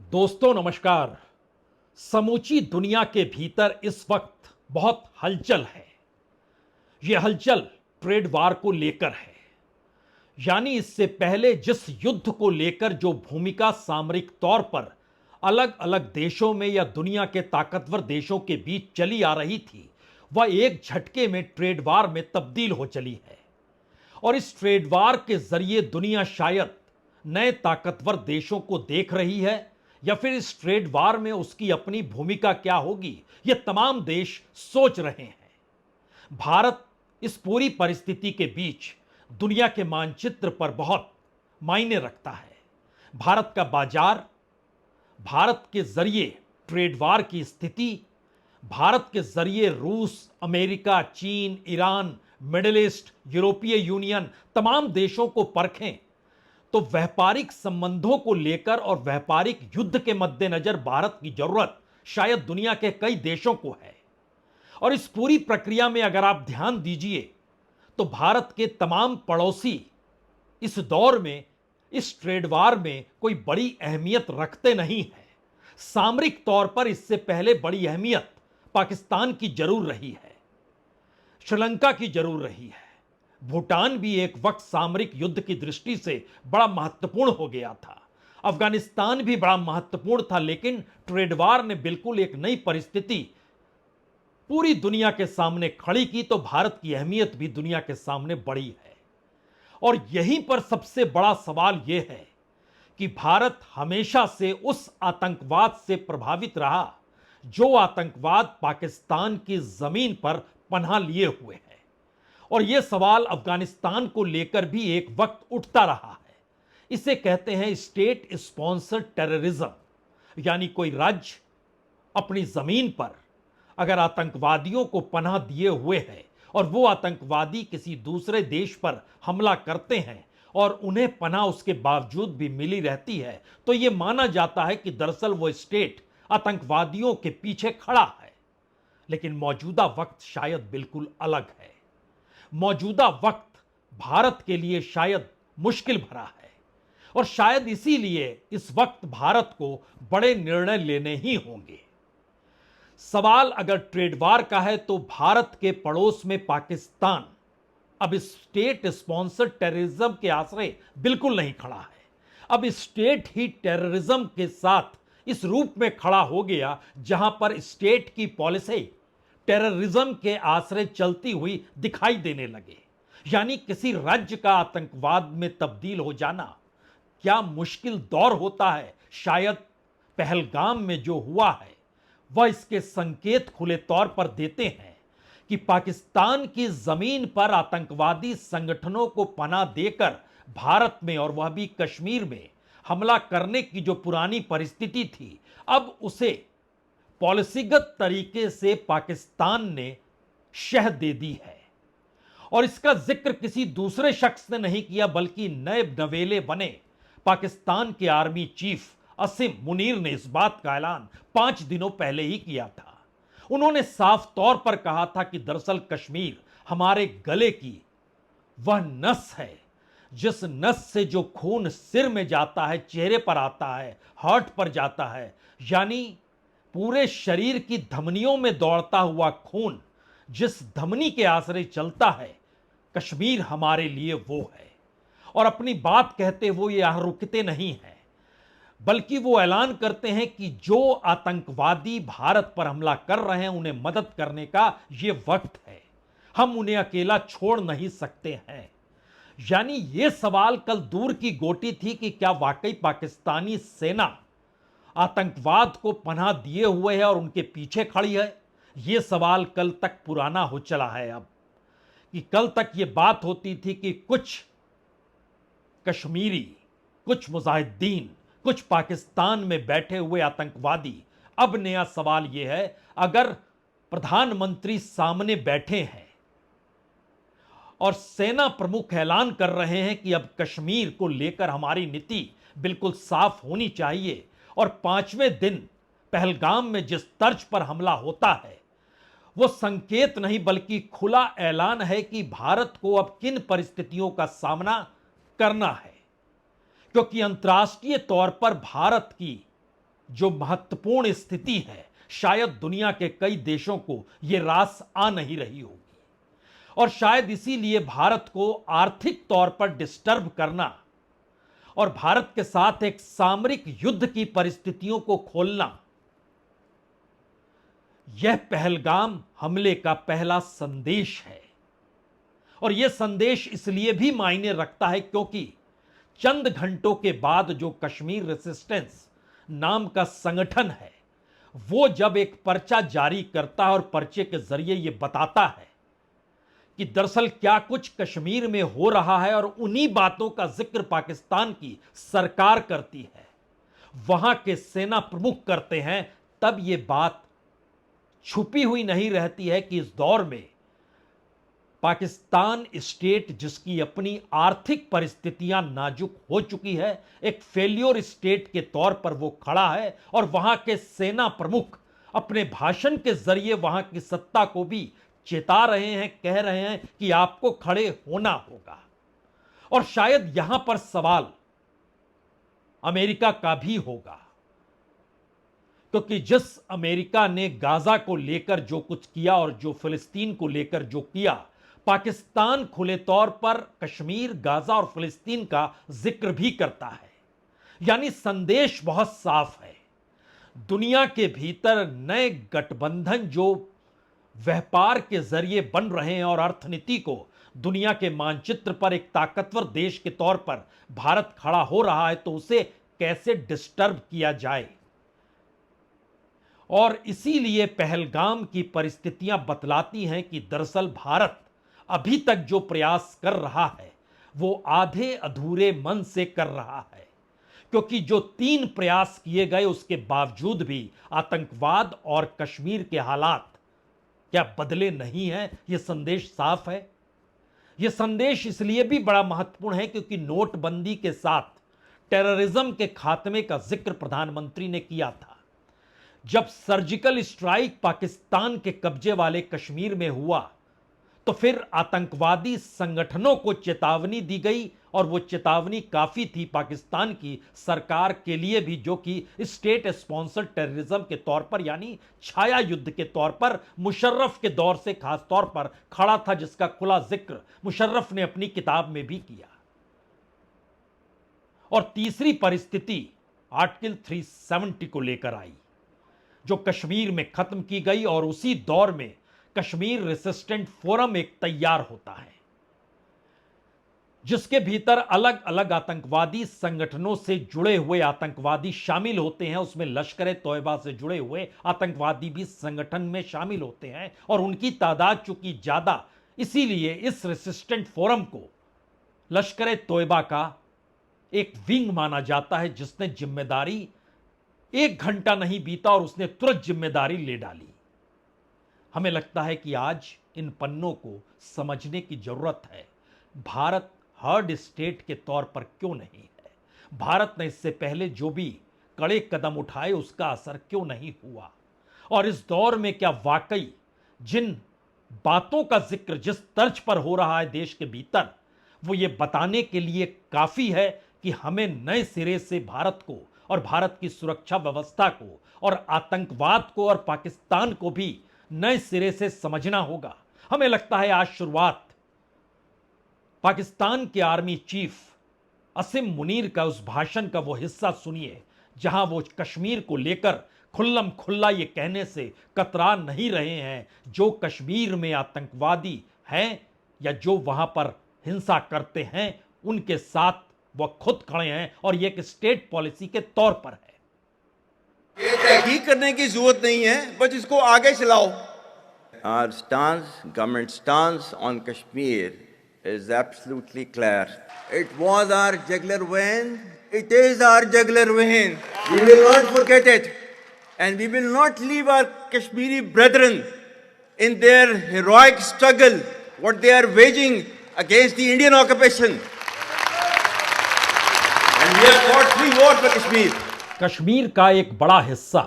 दोस्तों नमस्कार। समूची दुनिया के भीतर इस वक्त बहुत हलचल है। यह हलचल ट्रेड वार को लेकर है। यानी इससे पहले जिस युद्ध को लेकर जो भूमिका सामरिक तौर पर अलग अलग देशों में या दुनिया के ताकतवर देशों के बीच चली आ रही थी, वह एक झटके में ट्रेड वार में तब्दील हो चली है। और इस ट्रेड वार के जरिए दुनिया शायद नए ताकतवर देशों को देख रही है, या फिर इस ट्रेड वार में उसकी अपनी भूमिका क्या होगी, यह तमाम देश सोच रहे हैं। भारत इस पूरी परिस्थिति के बीच दुनिया के मानचित्र पर बहुत मायने रखता है। भारत का बाजार, भारत के जरिए ट्रेड वार की स्थिति, भारत के जरिए रूस, अमेरिका, चीन, ईरान, मिडिल ईस्ट, यूरोपीय यूनियन तमाम देशों को परखें तो व्यापारिक संबंधों को लेकर और व्यापारिक युद्ध के मद्देनजर भारत की जरूरत शायद दुनिया के कई देशों को है। और इस पूरी प्रक्रिया में अगर आप ध्यान दीजिए तो भारत के तमाम पड़ोसी इस दौर में, इस ट्रेड वार में कोई बड़ी अहमियत रखते नहीं हैं। सामरिक तौर पर इससे पहले बड़ी अहमियत पाकिस्तान की जरूर रही है, श्रीलंका की जरूर रही है। भूटान भी एक वक्त सामरिक युद्ध की दृष्टि से बड़ा महत्वपूर्ण हो गया था। अफगानिस्तान भी बड़ा महत्वपूर्ण था, लेकिन ट्रेड वार ने बिल्कुल एक नई परिस्थिति पूरी दुनिया के सामने खड़ी की, तो भारत की अहमियत भी दुनिया के सामने बड़ी है। और यहीं पर सबसे बड़ा सवाल यह है कि भारत हमेशा से उस आतंकवाद से प्रभावित रहा जो आतंकवाद पाकिस्तान की जमीन पर पनाह लिए हुए है। और यह सवाल अफगानिस्तान को लेकर भी एक वक्त उठता रहा है। इसे कहते हैं स्टेट स्पॉन्सर्ड टेररिज्म। यानी कोई राज्य अपनी जमीन पर अगर आतंकवादियों को पनाह दिए हुए है और वो आतंकवादी किसी दूसरे देश पर हमला करते हैं और उन्हें पनाह उसके बावजूद भी मिली रहती है, तो यह माना जाता है कि दरअसल वो स्टेट आतंकवादियों के पीछे खड़ा है। लेकिन मौजूदा वक्त शायद बिल्कुल अलग है। मौजूदा वक्त भारत के लिए शायद मुश्किल भरा है, और शायद इसीलिए इस वक्त भारत को बड़े निर्णय लेने ही होंगे। सवाल अगर ट्रेड वार का है तो भारत के पड़ोस में पाकिस्तान अब स्टेट स्पॉन्सर्ड टेररिज्म के आश्रय बिल्कुल नहीं खड़ा है। अब स्टेट ही टेररिज्म के साथ इस रूप में खड़ा हो गया जहां पर स्टेट की पॉलिसी टेररिज्म के आश्रय चलती हुई दिखाई देने लगे। यानी किसी राज्य का आतंकवाद में तब्दील हो जाना क्या मुश्किल दौर होता है। शायद पहलगाम में जो हुआ है वह इसके संकेत खुले तौर पर देते हैं कि पाकिस्तान की जमीन पर आतंकवादी संगठनों को पनाह देकर भारत में, और वह भी कश्मीर में, हमला करने की जो पुरानी परिस्थिति थी, अब उसे पॉलिसीगत तरीके से पाकिस्तान ने शह दे दी है। और इसका जिक्र किसी दूसरे शख्स ने नहीं किया, बल्कि नए नवेले बने पाकिस्तान के आर्मी चीफ असीम मुनीर ने इस बात का ऐलान 5 दिनों पहले ही किया था। उन्होंने साफ तौर पर कहा था कि दरअसल कश्मीर हमारे गले की वह नस है जिस नस से जो खून सिर में जाता है, चेहरे पर आता है, हार्ट पर जाता है, यानी पूरे शरीर की धमनियों में दौड़ता हुआ खून जिस धमनी के आश्रय चलता है, कश्मीर हमारे लिए वो है। और अपनी बात कहते हुए यहां रुकते नहीं हैं, बल्कि वो ऐलान करते हैं कि जो आतंकवादी भारत पर हमला कर रहे हैं उन्हें मदद करने का ये वक्त है, हम उन्हें अकेला छोड़ नहीं सकते हैं। यानी ये सवाल कल दूर की गोटी थी कि क्या वाकई पाकिस्तानी सेना आतंकवाद को पनाह दिए हुए है और उनके पीछे खड़ी है। यह सवाल कल तक पुराना हो चला है। अब कि कल तक यह बात होती थी कि कुछ कश्मीरी, कुछ मुजाहिदीन, कुछ पाकिस्तान में बैठे हुए आतंकवादी। अब नया सवाल यह है, अगर प्रधानमंत्री सामने बैठे हैं और सेना प्रमुख ऐलान कर रहे हैं कि अब कश्मीर को लेकर हमारी नीति बिल्कुल साफ होनी चाहिए, और 5वें दिन पहलगाम में जिस तर्ज पर हमला होता है वो संकेत नहीं बल्कि खुला ऐलान है कि भारत को अब किन परिस्थितियों का सामना करना है। क्योंकि अंतर्राष्ट्रीय तौर पर भारत की जो महत्वपूर्ण स्थिति है, शायद दुनिया के कई देशों को यह रास आ नहीं रही होगी और शायद इसीलिए भारत को आर्थिक तौर पर डिस्टर्ब करना और भारत के साथ एक सामरिक युद्ध की परिस्थितियों को खोलना, यह पहलगाम हमले का पहला संदेश है। और यह संदेश इसलिए भी मायने रखता है क्योंकि चंद घंटों के बाद जो कश्मीर रेसिस्टेंस नाम का संगठन है, वो जब एक पर्चा जारी करता है और पर्चे के जरिए यह बताता है कि दरअसल क्या कुछ कश्मीर में हो रहा है और उन्हीं बातों का जिक्र पाकिस्तान की सरकार करती है, वहां के सेना प्रमुख करते हैं, तब यह बात छुपी हुई नहीं रहती है कि इस दौर में पाकिस्तान स्टेट, जिसकी अपनी आर्थिक परिस्थितियां नाजुक हो चुकी है, एक फेल्योर स्टेट के तौर पर वो खड़ा है और वहां के सेना प्रमुख अपने भाषण के जरिए वहां की सत्ता को भी चेता रहे हैं, कह रहे हैं कि आपको खड़े होना होगा। और शायद यहां पर सवाल अमेरिका का भी होगा, क्योंकि जिस अमेरिका ने गाजा को लेकर जो कुछ किया और जो फिलिस्तीन को लेकर जो किया, पाकिस्तान खुले तौर पर कश्मीर, गाजा और फिलिस्तीन का जिक्र भी करता है। यानी संदेश बहुत साफ है। दुनिया के भीतर नए गठबंधन जो व्यापार के जरिए बन रहे हैं और अर्थनीति को दुनिया के मानचित्र पर एक ताकतवर देश के तौर पर भारत खड़ा हो रहा है, तो उसे कैसे डिस्टर्ब किया जाए। और इसीलिए पहलगाम की परिस्थितियां बतलाती हैं कि दरअसल भारत अभी तक जो प्रयास कर रहा है वो आधे अधूरे मन से कर रहा है, क्योंकि जो 3 प्रयास किए गए उसके बावजूद भी आतंकवाद और कश्मीर के हालात क्या बदले नहीं हैं। यह संदेश साफ है। यह संदेश इसलिए भी बड़ा महत्वपूर्ण है क्योंकि नोटबंदी के साथ टेररिज्म के खात्मे का जिक्र प्रधानमंत्री ने किया था। जब सर्जिकल स्ट्राइक पाकिस्तान के कब्जे वाले कश्मीर में हुआ तो फिर आतंकवादी संगठनों को चेतावनी दी गई और वो चेतावनी काफी थी पाकिस्तान की सरकार के लिए भी, जो कि स्टेट स्पॉन्सर्ड टेररिज्म के तौर पर यानी छाया युद्ध के तौर पर मुशर्रफ के दौर से खास तौर पर खड़ा था, जिसका खुला जिक्र मुशर्रफ ने अपनी किताब में भी किया। और तीसरी परिस्थिति आर्टिकल 370 को लेकर आई, जो कश्मीर में खत्म की गई और उसी दौर में कश्मीर रेसिस्टेंट फोरम एक तैयार होता है, जिसके भीतर अलग अलग आतंकवादी संगठनों से जुड़े हुए आतंकवादी शामिल होते हैं। उसमें लश्कर ए तोयबा से जुड़े हुए आतंकवादी भी संगठन में शामिल होते हैं और उनकी तादाद चूंकि ज्यादा, इसीलिए इस रेसिस्टेंट फोरम को लश्कर ए तोयबा का एक विंग माना जाता है, जिसने जिम्मेदारी 1 घंटा नहीं बीता और उसने तुरंत जिम्मेदारी ले डाली। हमें लगता है कि आज इन पन्नों को समझने की जरूरत है। भारत हर्ड स्टेट के तौर पर क्यों नहीं है? भारत ने इससे पहले जो भी कड़े कदम उठाए उसका असर क्यों नहीं हुआ? और इस दौर में क्या वाकई जिन बातों का जिक्र जिस तर्ज पर हो रहा है देश के भीतर, वो ये बताने के लिए काफी है कि हमें नए सिरे से भारत को और भारत की सुरक्षा व्यवस्था को और आतंकवाद को और पाकिस्तान को भी नए सिरे से समझना होगा। हमें लगता है आज शुरुआत पाकिस्तान के आर्मी चीफ असीम मुनीर का उस भाषण का वो हिस्सा सुनिए, जहां वो कश्मीर को लेकर खुल्लम खुल्ला ये कहने से कतरा नहीं रहे हैं जो कश्मीर में आतंकवादी हैं या जो वहां पर हिंसा करते हैं उनके साथ वह खुद खड़े हैं और ये एक स्टेट पॉलिसी के तौर पर है। ये तहकीक करने की जरूरत नहीं है, बस इसको आगे चलाओ। Our stance, government stance on Kashmir is absolutely clear. It was our jugular vein. It is our jugular vein. We will not forget it, and we will not leave our Kashmiri brethren in their heroic struggle, what they are waging against the Indian occupation. And we have fought 3 wars for Kashmir. Kashmir का एक बड़ा हिस्सा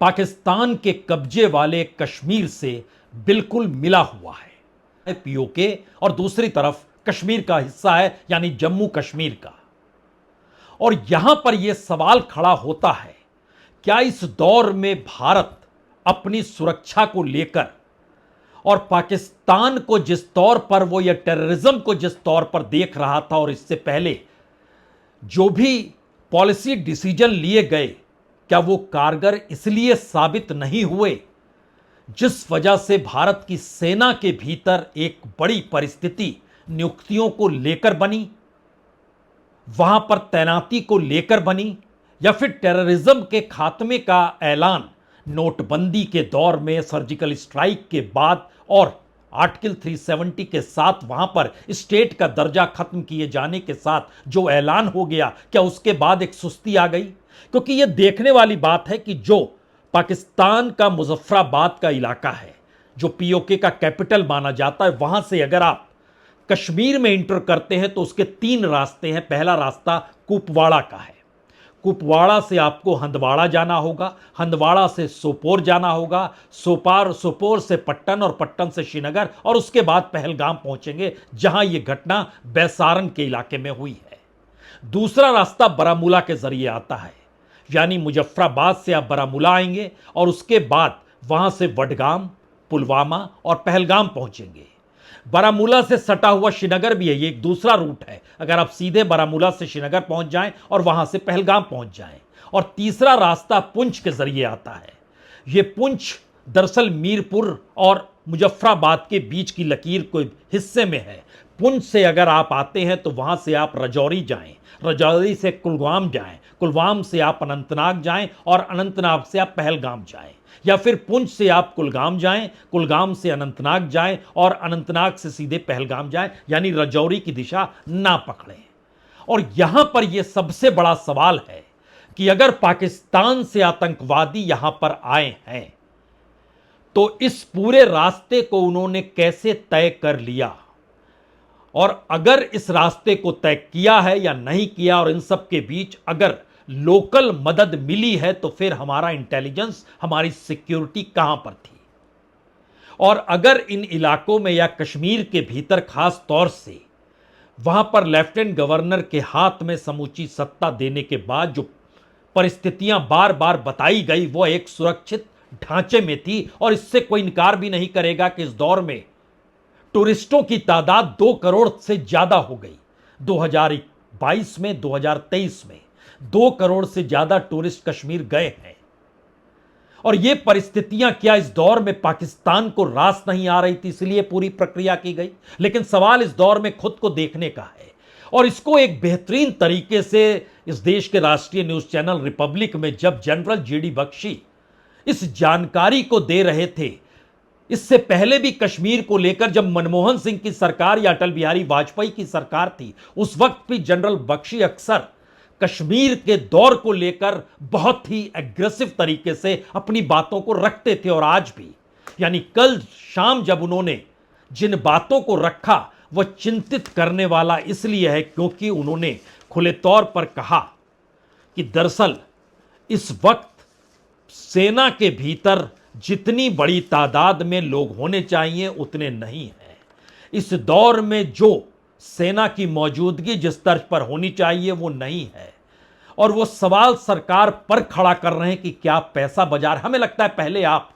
पाकिस्तान के कब्जे वाले कश्मीर से बिल्कुल मिला हुआ है, पीओके, और दूसरी तरफ कश्मीर का हिस्सा है यानी जम्मू कश्मीर का। और यहां पर यह सवाल खड़ा होता है क्या इस दौर में भारत अपनी सुरक्षा को लेकर और पाकिस्तान को जिस तौर पर वो या टेररिज्म को जिस तौर पर देख रहा था और इससे पहले जो भी पॉलिसी डिसीजन लिए गए, क्या वो कारगर इसलिए साबित नहीं हुए जिस वजह से भारत की सेना के भीतर एक बड़ी परिस्थिति नियुक्तियों को लेकर बनी, वहां पर तैनाती को लेकर बनी, या फिर टेररिज्म के खात्मे का ऐलान नोटबंदी के दौर में, सर्जिकल स्ट्राइक के बाद और आर्टिकल 370 के साथ वहां पर स्टेट का दर्जा खत्म किए जाने के साथ जो ऐलान हो गया, क्या उसके बाद एक सुस्ती आ गई? क्योंकि यह देखने वाली बात है कि जो पाकिस्तान का मुजफ्फराबाद का इलाका है, जो पीओके का कैपिटल माना जाता है, वहां से अगर आप कश्मीर में इंटर करते हैं तो उसके 3 रास्ते हैं। पहला रास्ता कुपवाड़ा का है। कुपवाड़ा से आपको हंदवाड़ा जाना होगा, हंदवाड़ा से सोपोर जाना होगा, सोपोर से पट्टन और पट्टन से श्रीनगर, और उसके बाद पहलगाम पहुंचेंगे जहां यह घटना बैसारन के इलाके में हुई है। दूसरा रास्ता बारामूला के जरिए आता है, यानी मुजफ्फराबाद से आप बारामूला आएंगे और उसके बाद वहां से वडगाम, पुलवामा और पहलगाम पहुंचेंगे। बारामूला से सटा हुआ श्रीनगर भी है, ये एक दूसरा रूट है। अगर आप सीधे बारामूला से श्रीनगर पहुंच जाएं और वहां से पहलगाम पहुंच जाएं। और तीसरा रास्ता पुंछ के जरिए आता है। ये पुंछ दरअसल मीरपुर और मुजफ्फराबाद के बीच की लकीर के हिस्से में है। पुंछ से अगर आप आते हैं तो वहां से आप रजौरी जाएं, रजौरी से कुलगाम जाएं, कुलगाम से आप अनंतनाग जाएं और अनंतनाग से आप पहलगाम जाएं, या फिर पुंछ से आप कुलगाम जाएं, कुलगाम से अनंतनाग जाएं और अनंतनाग से सीधे पहलगाम जाएं, यानी रजौरी की दिशा ना पकड़ें। और यहां पर यह सबसे बड़ा सवाल है कि अगर पाकिस्तान से आतंकवादी यहां पर आए हैं तो इस पूरे रास्ते को उन्होंने कैसे तय कर लिया, और अगर इस रास्ते को तय किया है या नहीं किया, और इन सब के बीच अगर लोकल मदद मिली है तो फिर हमारा इंटेलिजेंस, हमारी सिक्योरिटी कहां पर थी। और अगर इन इलाकों में या कश्मीर के भीतर खास तौर से वहां पर लेफ्टिनेंट गवर्नर के हाथ में समूची सत्ता देने के बाद जो परिस्थितियां बार बार बताई गई वो एक सुरक्षित ढांचे में थी, और इससे कोई इनकार भी नहीं करेगा कि इस दौर में टूरिस्टों की तादाद 2 करोड़ से ज्यादा हो गई। 2022 में, 2023 में 2 करोड़ से ज्यादा टूरिस्ट कश्मीर गए हैं। और ये परिस्थितियां क्या इस दौर में पाकिस्तान को रास नहीं आ रही थी इसलिए पूरी प्रक्रिया की गई? लेकिन सवाल इस दौर में खुद को देखने का है, और इसको एक बेहतरीन तरीके से इस देश के राष्ट्रीय न्यूज चैनल रिपब्लिक में जब जनरल जीडी बख्शी इस जानकारी को दे रहे थे, इससे पहले भी कश्मीर को लेकर जब मनमोहन सिंह की सरकार या अटल बिहारी वाजपेयी की सरकार थी, उस वक्त भी जनरल बख्शी अक्सर कश्मीर के दौर को लेकर बहुत ही एग्रेसिव तरीके से अपनी बातों को रखते थे। और आज भी, यानी कल शाम जब उन्होंने जिन बातों को रखा वह चिंतित करने वाला इसलिए है क्योंकि उन्होंने खुले तौर पर कहा कि दरअसल इस वक्त सेना के भीतर जितनी बड़ी तादाद में लोग होने चाहिए उतने नहीं हैं। इस दौर में जो सेना की मौजूदगी जिस तर्ज पर होनी चाहिए वो नहीं है, और वो सवाल सरकार पर खड़ा कर रहे हैं कि क्या पैसा बाजार। हमें लगता है पहले आप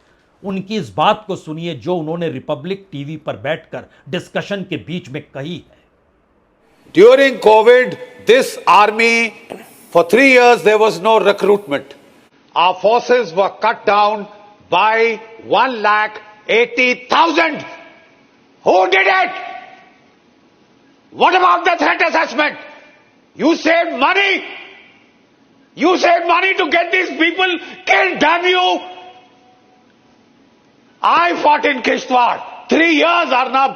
उनकी इस बात को सुनिए जो उन्होंने रिपब्लिक टीवी पर बैठकर डिस्कशन के बीच में कही है। During COVID, this army, for 3 years there was no recruitment. Our forces were cut down by 1,80,000. Who did it? What about the threat assessment? You saved money. You saved money to get these people killed, damn you. I fought in Kishtwar. 3 years, Arnab.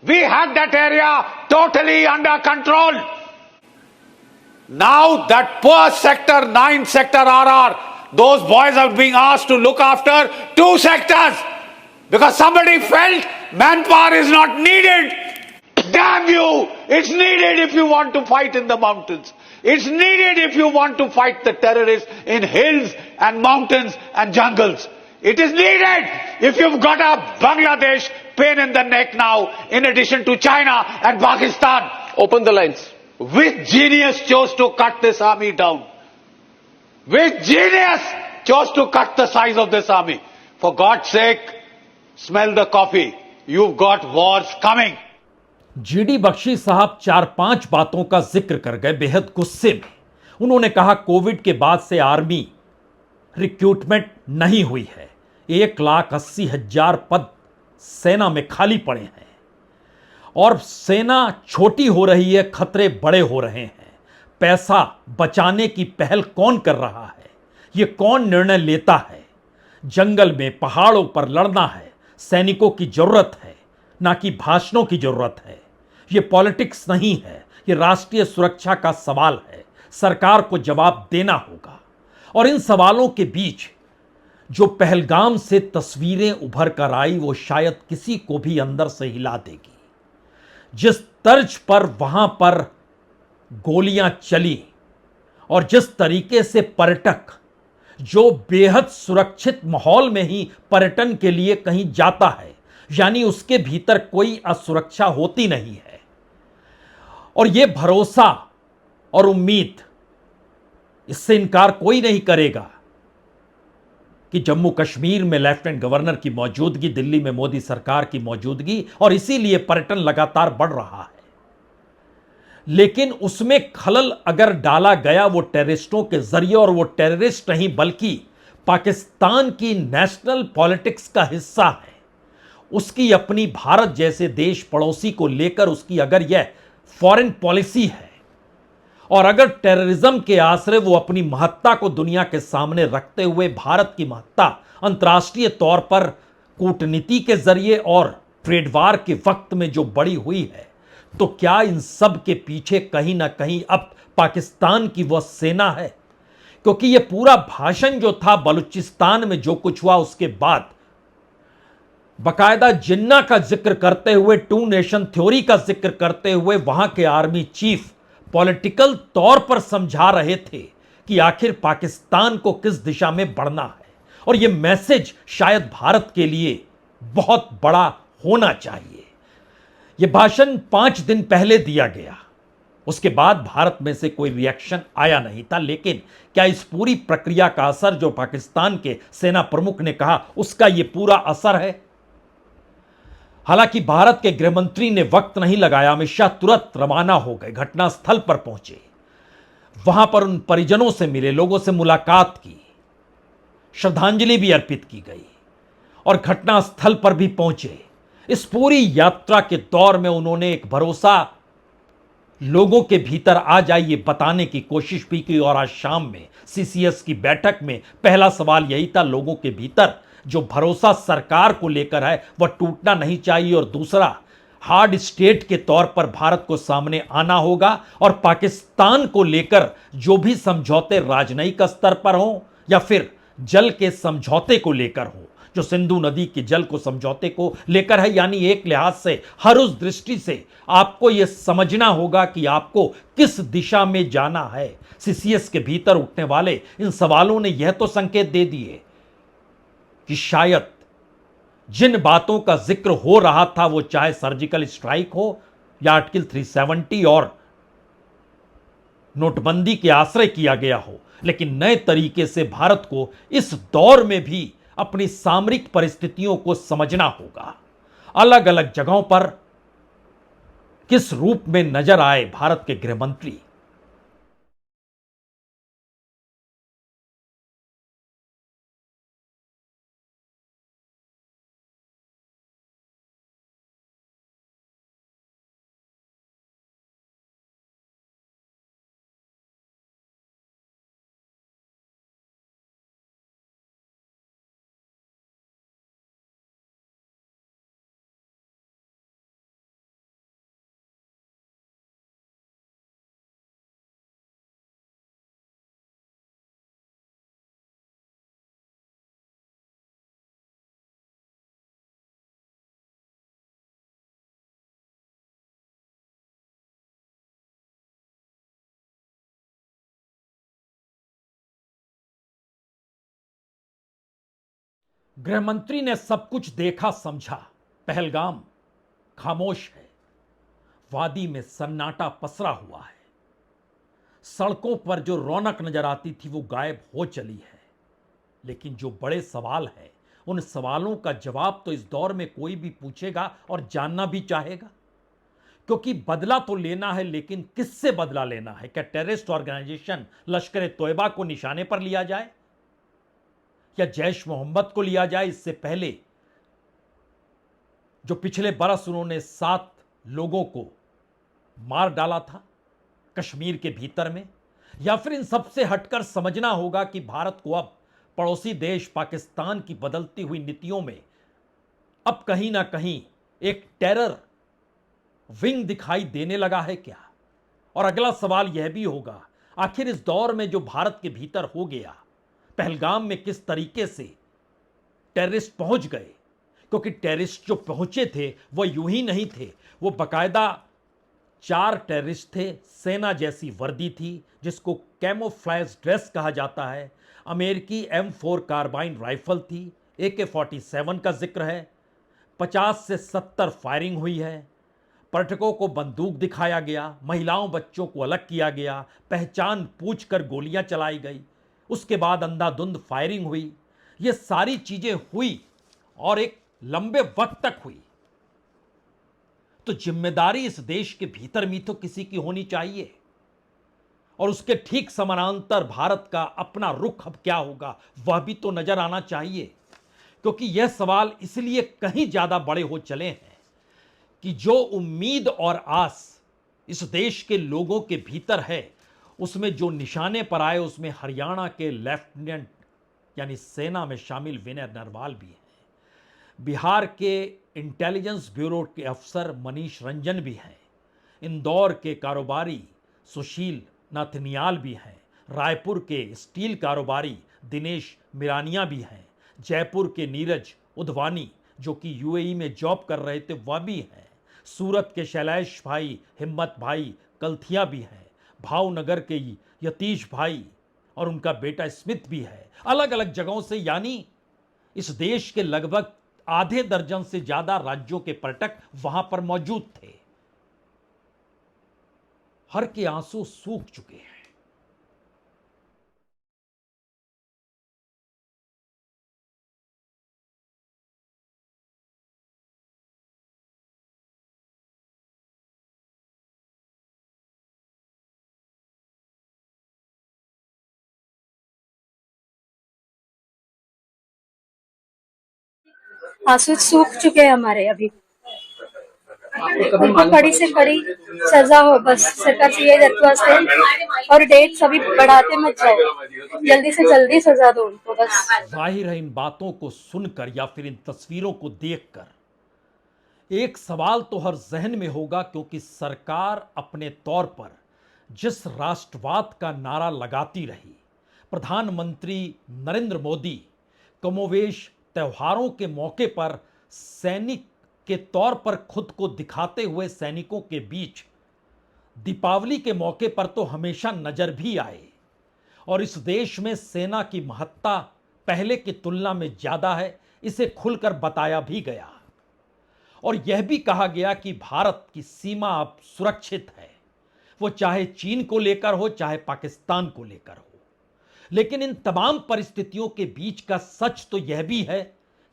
We had that area totally under control. Now that poor sector 9 sector RR, those boys are being asked to look after 2 sectors because somebody felt manpower is not needed. Damn you! It's needed if you want to fight in the mountains. It's needed if you want to fight the terrorists in hills and mountains and jungles. It is needed if you've got a Bangladesh pain in the neck now, in addition to China and Pakistan. Open the lines. Which genius chose to cut this army down? Which genius chose to cut the size of this army. For God's sake, smell the coffee. You've got wars coming. GD Bakshi साहब 4-5 बातों का जिक्र कर गए बेहद गुस्से में। उन्होंने कहा कोविड के बाद से आर्मी रिक्रूटमेंट नहीं हुई है, 1,80,000 पद सेना में खाली पड़े हैं और सेना छोटी हो रही है, खतरे बड़े हो रहे हैं। पैसा बचाने की पहल कौन कर रहा है, यह कौन निर्णय लेता है? जंगल में पहाड़ों पर लड़ना है, सैनिकों की जरूरत है, ना कि भाषणों की जरूरत है। यह पॉलिटिक्स नहीं है, यह राष्ट्रीय सुरक्षा का सवाल है। सरकार को जवाब देना होगा। और इन सवालों के बीच जो पहलगाम से तस्वीरें उभर कर आई वो शायद किसी को भी अंदर से हिला देगी। जिस तर्ज पर वहां पर गोलियां चली और जिस तरीके से पर्यटक जो बेहद सुरक्षित माहौल में ही पर्यटन के लिए कहीं जाता है, यानी उसके भीतर कोई असुरक्षा होती नहीं है। और यह भरोसा और उम्मीद, इससे इनकार कोई नहीं करेगा कि जम्मू कश्मीर में लेफ्टिनेंट गवर्नर की मौजूदगी, दिल्ली में मोदी सरकार की मौजूदगी, और इसीलिए पर्यटन लगातार बढ़ रहा है। लेकिन उसमें खलल अगर डाला गया वो टेररिस्टों के जरिए, और वो टेररिस्ट नहीं बल्कि पाकिस्तान की नेशनल पॉलिटिक्स का हिस्सा है, उसकी अपनी भारत जैसे देश पड़ोसी को लेकर उसकी अगर यह फॉरेन पॉलिसी है और अगर टेररिज्म के आश्रय वो अपनी महत्ता को दुनिया के सामने रखते हुए भारत की महत्ता अंतर्राष्ट्रीय तौर पर कूटनीति के जरिए और ट्रेड वार के वक्त में जो बड़ी हुई है, तो क्या इन सब के पीछे कहीं ना कहीं अब पाकिस्तान की वह सेना है? क्योंकि यह पूरा भाषण जो था बलूचिस्तान में जो कुछ हुआ उसके बाद बकायदा जिन्ना का जिक्र करते हुए, टू नेशन थ्योरी का जिक्र करते हुए वहां के आर्मी चीफ पॉलिटिकल तौर पर समझा रहे थे कि आखिर पाकिस्तान को किस दिशा में बढ़ना है। और यह मैसेज शायद भारत के लिए बहुत बड़ा होना चाहिए। यह भाषण 5 दिन पहले दिया गया, उसके बाद भारत में से कोई रिएक्शन आया नहीं था। लेकिन क्या इस पूरी प्रक्रिया का असर जो पाकिस्तान के सेना प्रमुख ने कहा उसका यह पूरा असर है? हालांकि भारत के गृह मंत्री ने वक्त नहीं लगाया, अमित शाह तुरंत रवाना हो गए, घटनास्थल पर पहुंचे, वहां पर उन परिजनों से मिले, लोगों से मुलाकात की, श्रद्धांजलि भी अर्पित की गई और घटनास्थल पर भी पहुंचे। इस पूरी यात्रा के दौर में उन्होंने एक भरोसा लोगों के भीतर आ जाए ये बताने की कोशिश भी की। और आज शाम में सीसीएस की बैठक में पहला सवाल यही था, लोगों के भीतर जो भरोसा सरकार को लेकर है वह टूटना नहीं चाहिए। और दूसरा, हार्ड स्टेट के तौर पर भारत को सामने आना होगा और पाकिस्तान को लेकर जो भी समझौते राजनयिक स्तर पर हों या फिर जल के समझौते को लेकर हो, जो सिंधु नदी के जल को समझौते को लेकर है, यानी एक लिहाज से हर उस दृष्टि से आपको यह समझना होगा कि आपको किस दिशा में जाना है। सीसीएस के भीतर उठने वाले इन सवालों ने यह तो संकेत दे दिए कि शायद जिन बातों का जिक्र हो रहा था वो चाहे सर्जिकल स्ट्राइक हो या आर्टिकल 370 और नोटबंदी के आश्रय किया गया हो, लेकिन नए तरीके से भारत को इस दौर में भी अपनी सामरिक परिस्थितियों को समझना होगा। अलग अलग जगहों पर किस रूप में नजर आए भारत के गृह मंत्री, गृह मंत्री ने सब कुछ देखा समझा। पहलगाम खामोश है, वादी में सन्नाटा पसरा हुआ है, सड़कों पर जो रौनक नजर आती थी वो गायब हो चली है। लेकिन जो बड़े सवाल हैं, उन सवालों का जवाब तो इस दौर में कोई भी पूछेगा और जानना भी चाहेगा। क्योंकि बदला तो लेना है, लेकिन किससे बदला लेना है? क्या टेररिस्ट ऑर्गेनाइजेशन लश्कर ए तोयबा को निशाने पर लिया जाए या जैश मोहम्मद को लिया जाए? इससे पहले जो पिछले बरस उन्होंने 7 लोगों को मार डाला था कश्मीर के भीतर में, या फिर इन सबसे हटकर समझना होगा कि भारत को अब पड़ोसी देश पाकिस्तान की बदलती हुई नीतियों में अब कहीं ना कहीं एक टेरर विंग दिखाई देने लगा है क्या? और अगला सवाल यह भी होगा, आखिर इस दौर में जो भारत के भीतर हो गया, पहलगाम में किस तरीके से टेररिस्ट पहुंच गए? क्योंकि टेररिस्ट जो पहुंचे थे वह यूं ही नहीं थे, वो बकायदा 4 टेररिस्ट थे, सेना जैसी वर्दी थी जिसको कैमोफ्लेज ड्रेस कहा जाता है, अमेरिकी M4 कार्बाइन राइफल थी, AK-47 का जिक्र है, 50 से 70 फायरिंग हुई है, पर्यटकों को बंदूक दिखाया गया, महिलाओं बच्चों को अलग किया गया, पहचान पूछकर गोलियां चलाई गई, उसके बाद अंधाधुंध फायरिंग हुई। ये सारी चीजें हुई और एक लंबे वक्त तक हुई। तो जिम्मेदारी इस देश के भीतर भी तो किसी की होनी चाहिए, और उसके ठीक समानांतर भारत का अपना रुख अब क्या होगा वह भी तो नजर आना चाहिए। क्योंकि यह सवाल इसलिए कहीं ज्यादा बड़े हो चले हैं कि जो उम्मीद और आस इस देश के लोगों के भीतर है, उसमें जो निशाने पर आए, उसमें हरियाणा के लेफ्टिनेंट यानी सेना में शामिल विनय नरवाल भी हैं, बिहार के इंटेलिजेंस ब्यूरो के अफसर मनीष रंजन भी हैं, इंदौर के कारोबारी सुशील नाथनियाल भी हैं, रायपुर के स्टील कारोबारी दिनेश मिरानिया भी हैं, जयपुर के नीरज उधवानी जो कि यूएई में जॉब कर रहे थे वह भी हैं, सूरत के शैलेश भाई हिम्मत भाई कलथिया भी हैं, भावनगर के यतीश भाई और उनका बेटा स्मिथ भी है। अलग अलग जगहों से, यानी इस देश के लगभग आधे दर्जन से ज्यादा राज्यों के पर्यटक वहां पर मौजूद थे। हर के आंसू सूख चुके हैं। आंसू सूख चुके हैं हमारे अभी। उनको कड़ी से कड़ी सजा हो, बस सरकार से ये दरख्वास्त है। और डेट सभी बढ़ाते मत जाओ, जल्दी से जल्दी सजा दो उनको बस। जाहिर है इन बातों को सुनकर या फिर इन तस्वीरों को देखकर एक सवाल तो हर जहन में होगा, क्योंकि सरकार अपने तौर पर जिस राष्ट्रवाद का नारा लगाती रही, प्रधानमंत्री नरेंद्र मोदी कमोवेश त्योहारों के मौके पर सैनिक के तौर पर खुद को दिखाते हुए सैनिकों के बीच दीपावली के मौके पर तो हमेशा नजर भी आए, और इस देश में सेना की महत्ता पहले की तुलना में ज्यादा है, इसे खुलकर बताया भी गया। और यह भी कहा गया कि भारत की सीमा अब सुरक्षित है, वो चाहे चीन को लेकर हो चाहे पाकिस्तान को लेकर हो। लेकिन इन तमाम परिस्थितियों के बीच का सच तो यह भी है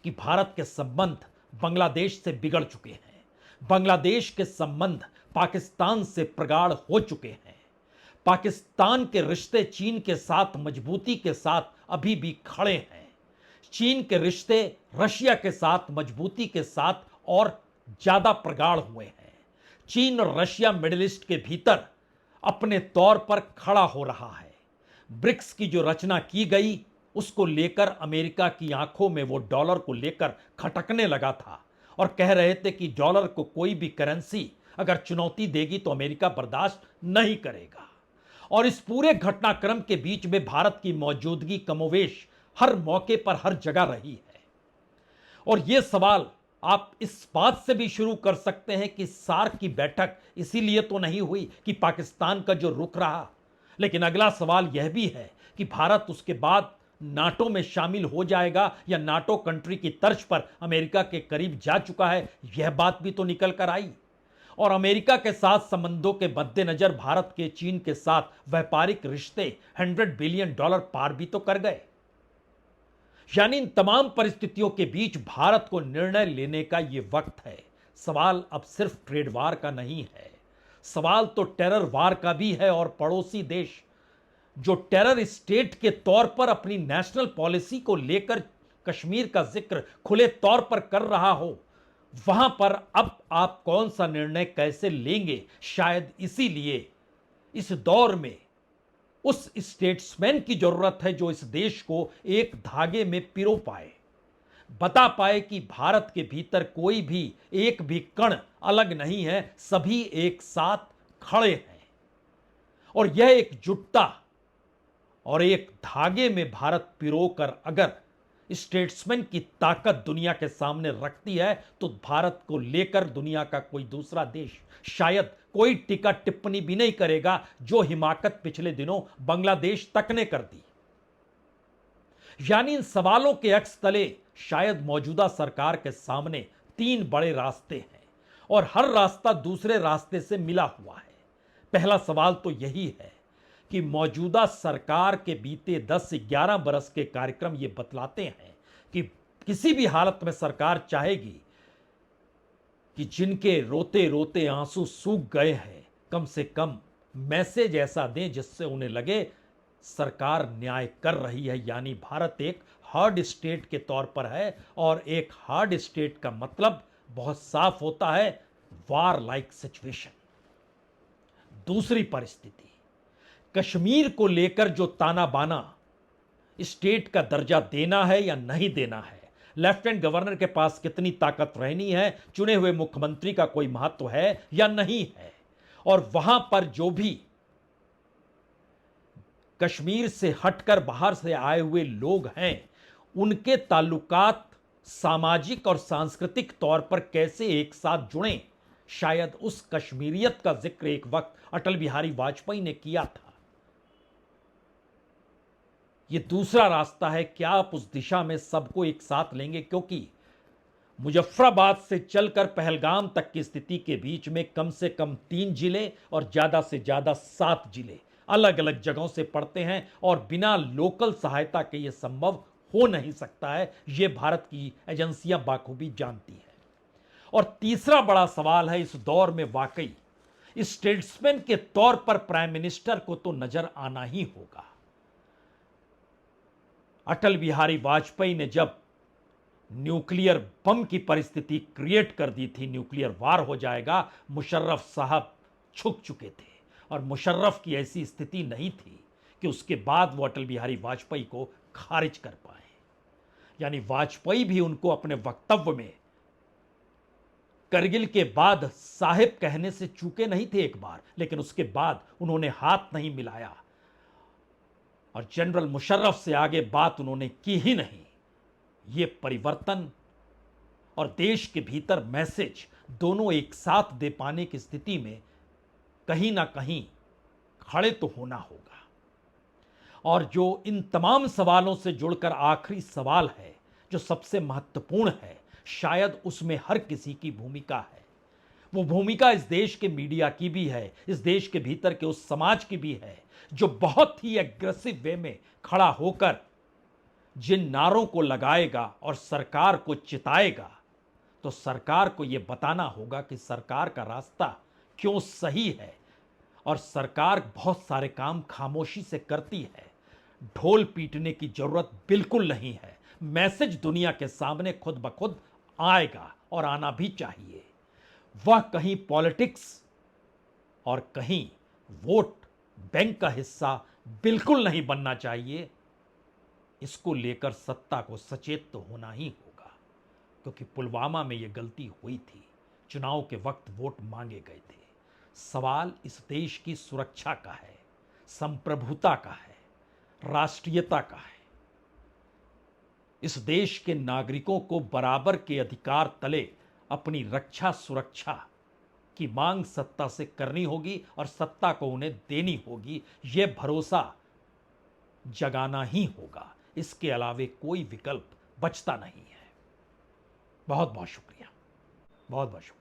कि भारत के संबंध बांग्लादेश से बिगड़ चुके हैं, बांग्लादेश के संबंध पाकिस्तान से प्रगाढ़ हो चुके हैं, पाकिस्तान के रिश्ते चीन के साथ मजबूती के साथ अभी भी खड़े हैं, चीन के रिश्ते रशिया के साथ मजबूती के साथ और ज्यादा प्रगाढ़ हुए हैं। चीन और रशिया मिडिल ईस्ट के भीतर अपने तौर पर खड़ा हो रहा है। ब्रिक्स की जो रचना की गई उसको लेकर अमेरिका की आंखों में वो डॉलर को लेकर खटकने लगा था और कह रहे थे कि डॉलर को कोई भी करेंसी अगर चुनौती देगी तो अमेरिका बर्दाश्त नहीं करेगा। और इस पूरे घटनाक्रम के बीच में भारत की मौजूदगी कमोवेश हर मौके पर हर जगह रही है। और यह सवाल आप इस बात से भी शुरू कर सकते हैं कि सार्क की बैठक इसीलिए तो नहीं हुई कि पाकिस्तान का जो रुख रहा, लेकिन अगला सवाल यह भी है कि भारत उसके बाद नाटो में शामिल हो जाएगा या नाटो कंट्री की तर्ज पर अमेरिका के करीब जा चुका है, यह बात भी तो निकल कर आई। और अमेरिका के साथ संबंधों के मद्देनजर भारत के चीन के साथ व्यापारिक रिश्ते $100 बिलियन पार भी तो कर गए। यानी इन तमाम परिस्थितियों के बीच भारत को निर्णय लेने का यह वक्त है। सवाल अब सिर्फ ट्रेड वार का नहीं है, सवाल तो टेरर वार का भी है। और पड़ोसी देश जो टेरर स्टेट के तौर पर अपनी नेशनल पॉलिसी को लेकर कश्मीर का जिक्र खुले तौर पर कर रहा हो, वहां पर अब आप कौन सा निर्णय कैसे लेंगे? शायद इसीलिए इस दौर में उस स्टेट्समैन की जरूरत है जो इस देश को एक धागे में पिरो पाए, बता पाए कि भारत के भीतर कोई भी एक भी कण अलग नहीं है, सभी एक साथ खड़े हैं। और यह एकजुटता और एक धागे में भारत पिरोकर अगर स्टेट्समैन की ताकत दुनिया के सामने रखती है, तो भारत को लेकर दुनिया का कोई दूसरा देश शायद कोई टीका टिप्पणी भी नहीं करेगा, जो हिमाकत पिछले दिनों बांग्लादेश तक ने कर दी। यानी इन सवालों के अक्स तले शायद मौजूदा सरकार के सामने तीन बड़े रास्ते हैं और हर रास्ता दूसरे रास्ते से मिला हुआ है। पहला सवाल तो यही है कि मौजूदा सरकार के बीते 10-11 बरस के कार्यक्रम ये बतलाते हैं कि किसी भी हालत में सरकार चाहेगी कि जिनके रोते रोते आंसू सूख गए हैं, कम से कम मैसेज ऐसा दें जिससे उन्हें लगे सरकार न्याय कर रही है। यानी भारत एक हार्ड स्टेट के तौर पर है और एक हार्ड स्टेट का मतलब बहुत साफ होता है, वार लाइक सिचुएशन। दूसरी परिस्थिति, कश्मीर को लेकर जो ताना बाना, स्टेट का दर्जा देना है या नहीं देना है, लेफ्टिनेंट गवर्नर के पास कितनी ताकत रहनी है, चुने हुए मुख्यमंत्री का कोई महत्व है या नहीं है, और वहां पर जो भी कश्मीर से हटकर बाहर से आए हुए लोग हैं, उनके ताल्लुकात सामाजिक और सांस्कृतिक तौर पर कैसे एक साथ जुड़ें। शायद उस कश्मीरियत का जिक्र एक वक्त अटल बिहारी वाजपेयी ने किया था। यह दूसरा रास्ता है, क्या आप उस दिशा में सबको एक साथ लेंगे? क्योंकि मुजफ्फराबाद से चलकर पहलगाम तक की स्थिति के बीच में कम से कम 3 जिले और ज्यादा से ज्यादा 7 जिले अलग अलग जगहों से पड़ते हैं और बिना लोकल सहायता के यह संभव हो नहीं सकता है। यह भारत की एजेंसियां बाखूबी जानती हैं। और तीसरा बड़ा सवाल है इस दौर में, वाकई स्टेट्समैन के तौर पर प्राइम मिनिस्टर को तो नजर आना ही होगा। अटल बिहारी वाजपेयी ने जब न्यूक्लियर बम की परिस्थिति क्रिएट कर दी थी, न्यूक्लियर वार हो जाएगा, मुशर्रफ साहब झुक चुके थे और मुशर्रफ की ऐसी स्थिति नहीं थी कि उसके बाद वो अटल बिहारी वाजपेयी को खारिज कर पाए। यानी वाजपेयी भी उनको अपने वक्तव्य में करगिल के बाद साहिब कहने से चूके नहीं थे एक बार, लेकिन उसके बाद उन्होंने हाथ नहीं मिलाया और जनरल मुशर्रफ से आगे बात उन्होंने की ही नहीं। ये परिवर्तन और देश के भीतर मैसेज दोनों एक साथ दे पाने की स्थिति में कहीं ना कहीं खड़े तो होना होगा। और जो इन तमाम सवालों से जुड़कर आखिरी सवाल है, जो सबसे महत्वपूर्ण है, शायद उसमें हर किसी की भूमिका है। वो भूमिका इस देश के मीडिया की भी है, इस देश के भीतर के उस समाज की भी है जो बहुत ही एग्रेसिव वे में खड़ा होकर जिन नारों को लगाएगा और सरकार को चिताएगा। तो सरकार को यह बताना होगा कि सरकार का रास्ता क्यों सही है और सरकार बहुत सारे काम खामोशी से करती है। ढोल पीटने की जरूरत बिल्कुल नहीं है। मैसेज दुनिया के सामने खुद ब खुद आएगा और आना भी चाहिए। वह कहीं पॉलिटिक्स और कहीं वोट बैंक का हिस्सा बिल्कुल नहीं बनना चाहिए। इसको लेकर सत्ता को सचेत तो होना ही होगा, क्योंकि पुलवामा में यह गलती हुई थी। चुनाव के वक्त वोट मांगे गए थे। सवाल इस देश की सुरक्षा का है, संप्रभुता का है, राष्ट्रीयता का है। इस देश के नागरिकों को बराबर के अधिकार तले अपनी रक्षा सुरक्षा की मांग सत्ता से करनी होगी और सत्ता को उन्हें देनी होगी। यह भरोसा जगाना ही होगा। इसके अलावे कोई विकल्प बचता नहीं है। बहुत बहुत शुक्रिया, बहुत बहुत शुक्रिया।